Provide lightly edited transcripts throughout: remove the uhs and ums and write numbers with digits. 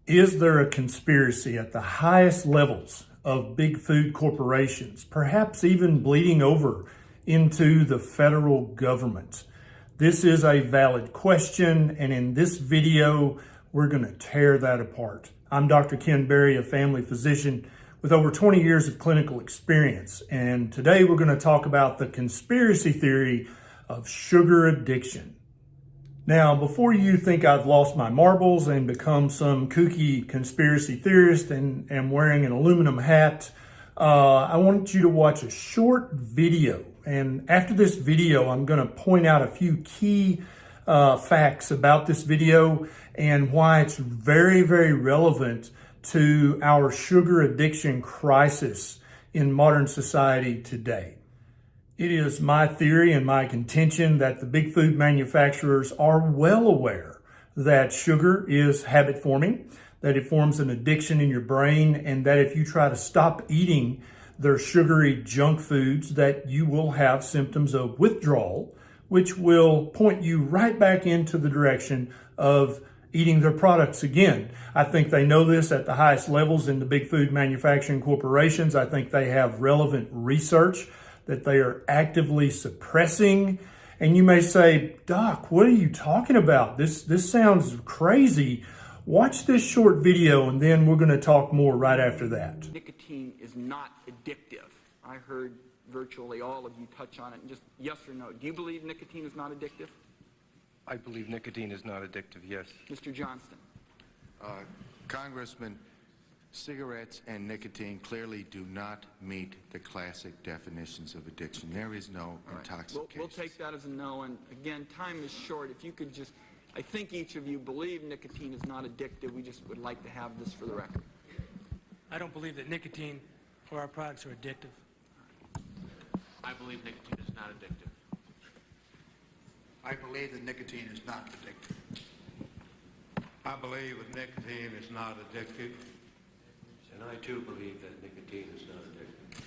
Is there a conspiracy at the highest levels of big food corporations, perhaps even bleeding over into the federal government? This is a valid question, and in this video, we're going to tear that apart. I'm Dr. Ken Berry, a family physician with over 20 years of clinical experience, and today we're going to talk about the conspiracy theory of sugar addiction. Now, before you think I've lost my marbles and become some kooky conspiracy theorist and am wearing an aluminum hat, I want you to watch a short video. And after this video, I'm going to point out a few key facts about this video and why it's very, very relevant to our sugar addiction crisis in modern society today. It is my theory and my contention that the big food manufacturers are well aware that sugar is habit forming, that it forms an addiction in your brain, and that if you try to stop eating their sugary junk foods, that you will have symptoms of withdrawal, which will point you right back into the direction of eating their products again. I think they know this at the highest levels in the big food manufacturing corporations. I think they have relevant research that they are actively suppressing. And you may say, Doc, what are you talking about? This sounds crazy. Watch this short video and then we're going to talk more right after that. Nicotine is not addictive. I heard virtually all of you touch on it. And just yes or no. Do you believe nicotine is not addictive? I believe nicotine is not addictive, yes. Mr. Johnston. Congressman, cigarettes and nicotine clearly do not meet the classic definitions of addiction. There is no intoxication. We'll take that as a no. And again, time is short. If you could just, I think each of you believe nicotine is not addictive. We just would like to have this for the record. I don't believe that nicotine or our products are addictive. I believe nicotine is not addictive. I believe that nicotine is not addictive. I believe that nicotine is not addictive. And I too believe that nicotine is not addictive.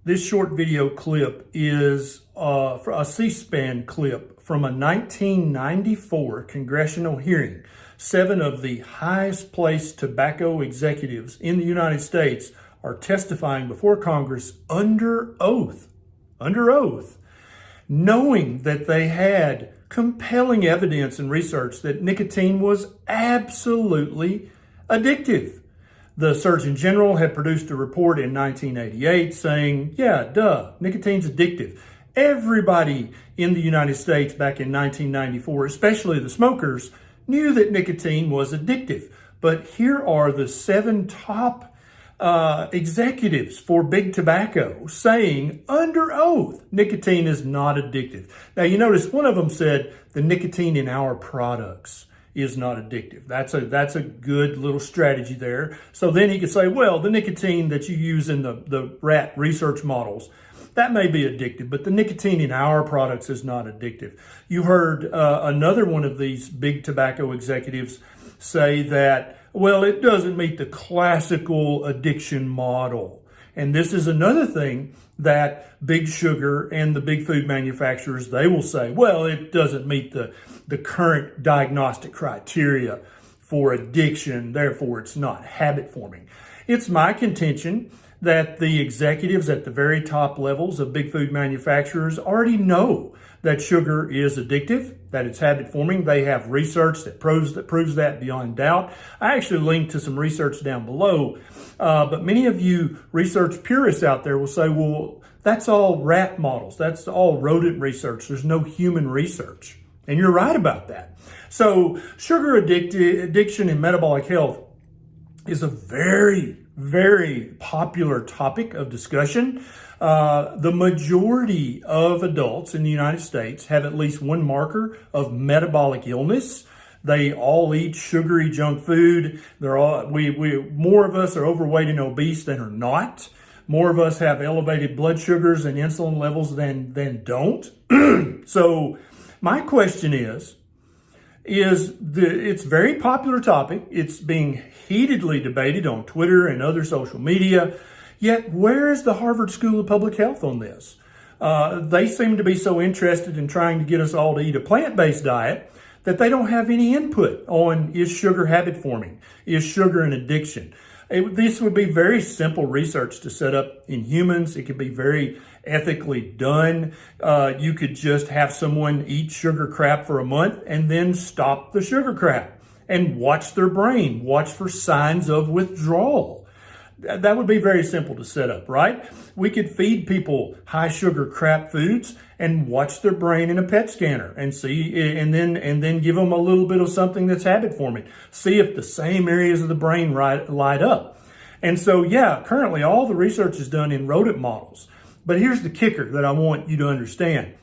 This short video clip is for a C-SPAN clip from a 1994 congressional hearing. 7 of the highest placed tobacco executives in the United States are testifying before Congress under oath, knowing that they had compelling evidence and research that nicotine was absolutely addictive. The Surgeon General had produced a report in 1988 saying, nicotine's addictive. Everybody in the United States back in 1994, especially the smokers, knew that nicotine was addictive. But here are the 7 top executives for big tobacco saying under oath, nicotine is not addictive. Now you notice one of them said the nicotine in our products is not addictive. That's a good little strategy there. So then he could say, well, the nicotine that you use in the rat research models, that may be addictive, but the nicotine in our products is not addictive. You heard another one of these big tobacco executives say that, well, it doesn't meet the classical addiction model. And this is another thing that big sugar and the big food manufacturers, they will say, well, it doesn't meet the current diagnostic criteria for addiction, therefore it's not habit forming. It's my contention that the executives at the very top levels of big food manufacturers already know that sugar is addictive, that it's habit forming. They have research that proves that beyond doubt. I actually linked to some research down below, but many of you research purists out there will say, well, that's all rat models. That's all rodent research. There's no human research. And you're right about that. So sugar addiction and metabolic health is a very, very popular topic of discussion. The majority of adults in the United States have at least one marker of metabolic illness. They all eat sugary junk food. More of us are overweight and obese than are not. More of us have elevated blood sugars and insulin levels than don't. So my question is it's a very popular topic. It's being heatedly debated on Twitter and other social media. Yet, where is the Harvard School of Public Health on this? They seem to be so interested in trying to get us all to eat a plant-based diet that they don't have any input on is sugar habit forming, is sugar an addiction. This would be very simple research to set up in humans. It could be very ethically done. You could just have someone eat sugar crap for a month and then stop the sugar crap and watch their brain, watch for signs of withdrawal. That would be very simple to set up, right? We could feed people high sugar crap foods and watch their brain in a PET scanner and see, and then give them a little bit of something that's habit forming. See if the same areas of the brain light up. And so, yeah, currently all the research is done in rodent models. But here's the kicker that I want you to understand.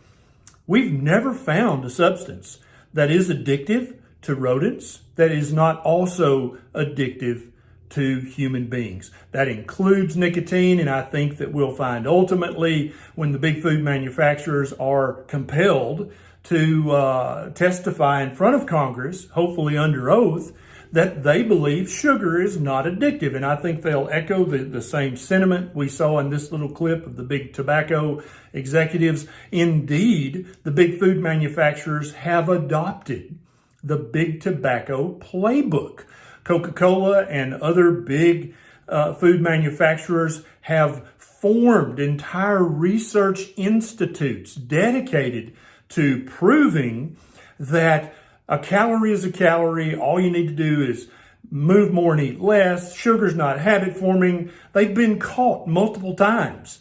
We've never found a substance that is addictive to rodents that is not also addictive to human beings. That includes nicotine, and I think that we'll find ultimately when the big food manufacturers are compelled to testify in front of Congress, hopefully under oath, that they believe sugar is not addictive. And I think they'll echo the same sentiment we saw in this little clip of the big tobacco executives. Indeed, the big food manufacturers have adopted the big tobacco playbook. Coca-Cola and other big food manufacturers have formed entire research institutes dedicated to proving that a calorie is a calorie. All you need to do is move more and eat less. Sugar's not habit forming. They've been caught multiple times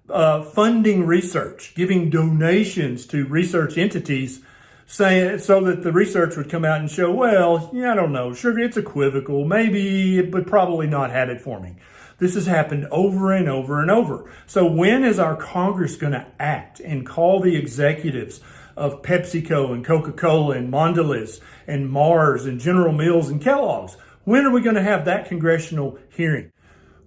funding research, giving donations to research entities saying so that the research would come out and show, well, yeah, I don't know, sugar, it's equivocal, maybe, but probably not habit forming. This has happened over and over and over. So when is our Congress going to act and call the executives of PepsiCo and Coca-Cola and Mondelez and Mars and General Mills and Kellogg's? When are we going to have that congressional hearing?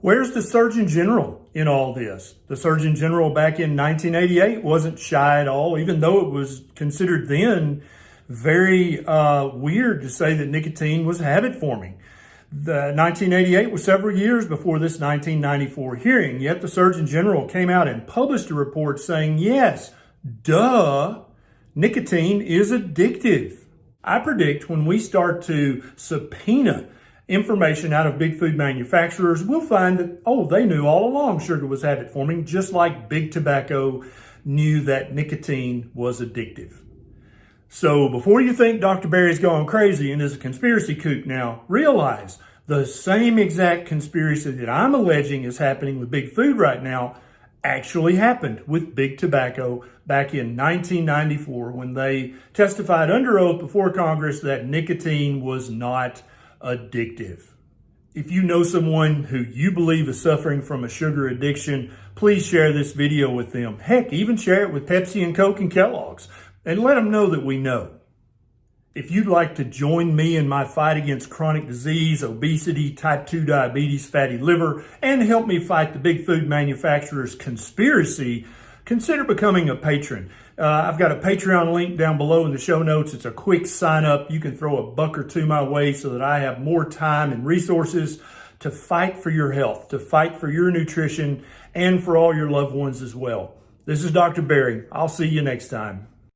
Where's the Surgeon General in all this? The Surgeon General back in 1988 wasn't shy at all, even though it was considered then very weird to say that nicotine was habit forming. The 1988 was several years before this 1994 hearing, yet the Surgeon General came out and published a report saying, yes, duh, nicotine is addictive. I predict when we start to subpoena information out of big food manufacturers, we'll find that, oh, they knew all along sugar was habit forming, just like big tobacco knew that nicotine was addictive. So before you think Dr. Berry's gone crazy and is a conspiracy kook now, realize the same exact conspiracy that I'm alleging is happening with big food right now actually happened with big tobacco back in 1994 when they testified under oath before Congress that nicotine was not addictive. If you know someone who you believe is suffering from a sugar addiction, please share this video with them. Heck, even share it with Pepsi and Coke and Kellogg's and let them know that we know. If you'd like to join me in my fight against chronic disease, obesity, type 2 diabetes, fatty liver, and help me fight the big food manufacturers' conspiracy, consider becoming a patron. I've got a Patreon link down below in the show notes. It's a quick sign up. You can throw a buck or two my way so that I have more time and resources to fight for your health, to fight for your nutrition, and for all your loved ones as well. This is Dr. Berry. I'll see you next time.